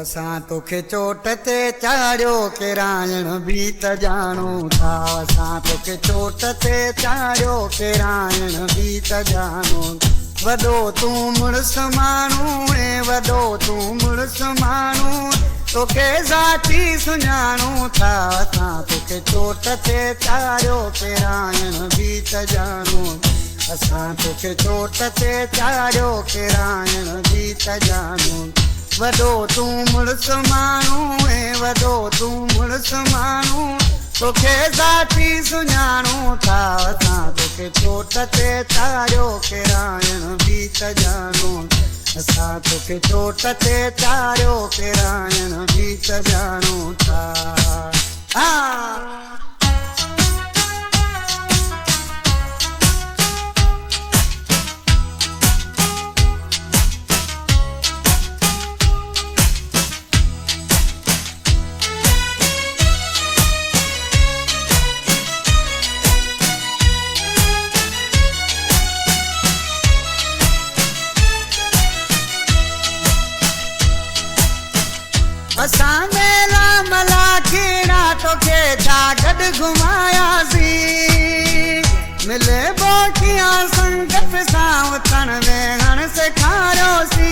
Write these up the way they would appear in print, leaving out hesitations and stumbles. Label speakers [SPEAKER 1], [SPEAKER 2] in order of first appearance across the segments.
[SPEAKER 1] असां तोखे चोट ते चाढ़ियो केरायण बि त ॼाणूं था। असां तोखे चोट ते चाढ़ियो केरायण बि त ॼाणूं। वॾो तूं मुड़ुस माण्हू ऐं वॾो तूं मुड़ुस माण्हू तोखे ज़ाती सुञाणूं था। असां तोखे चोट ते चाढ़ियो केरायण बि त ॼाणूं। असां तोखे चोट ते चाढ़ियो केरायण बि त ॼाणूं। वॾो तूं मुड़ुस माण्हू ऐं वॾो तूं मुड़ुस माण्हू तोखे ज़ाती सुञाणूं था। असां तोखे चोट ते चाढ़ियो केरायण बि त ॼाणूं। असां तोखे चोट ते चाढ़ियो केरायण बि त ॼाणूं था। असां मेला मला खेड़ा तोखे छा गॾु घुमायासीं। मिले बोखिया संगत सां उथण वेहण सेखारियोसीं।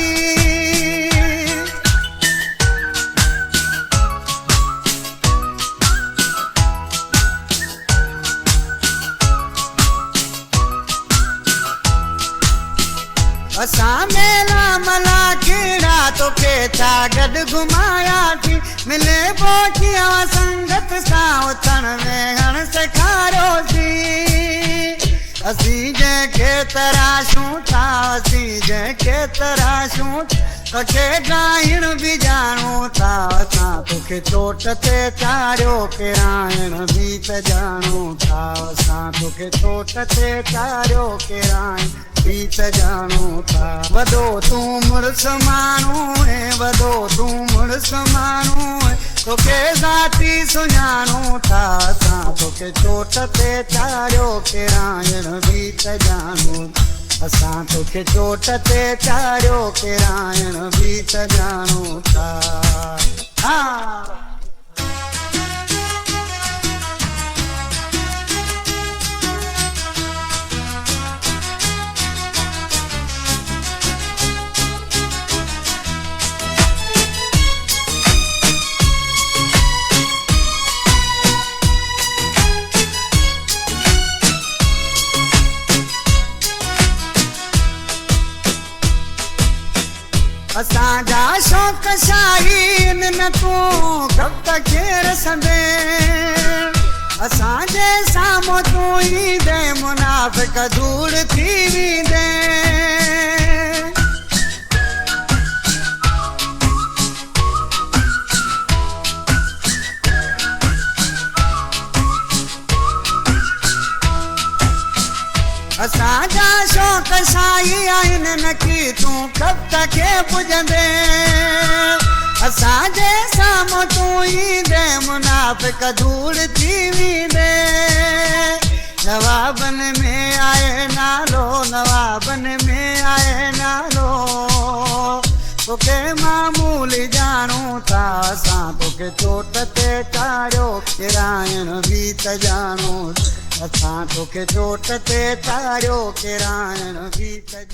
[SPEAKER 1] असां मेला मला खेड़ा तोखे छा गॾु घुमायासीं। मिले बोखिया संगत सां उथण वेहण सेखारियोसीं। असीं जंहिंखे तराशूं था असीं जंहिंखे तराशूं तोखे ॻाइण बि ॼाणूं था। असां तोखे चोट ते चाढ़ियो केरायण बि त ॼाणूं था। असां तोखे चोट ते चाढ़ियो केरायण बि त ॼाणूं था। वॾो तूं मुड़ुस माण्हू ऐं वॾो तूं मुड़ुस माण्हू तोखे ज़ाती सुञाणूं था। असां तोखे चोट ते चाढ़ियो केरायण बि त ॼाणूं। असां तोखे चोट ते चाढ़ियो केरायण बि त ॼाणूं था। असांजा शौक़ शाहीन न तूं कब तक खेर संदे। असांजे साम्हूं तूं ईंदे मुनाफ़िक दूर थी वेंदे। असांजा शौक़ शाही आहिनि न की तूं कब तक पुॼंदे। असांजे साम्हूं तूं ईंदे मुनाफ़िक दूर थी वेंदे। नवाबन में आहे नालो नवाबन में आहे नालो तोखे मामूली ॼाणूं था। असां तोखे चोट ते चाढ़ियो केरायण बि त ॼाणूं। असां तोखे चोट ते चाढ़ियो केरायण बि त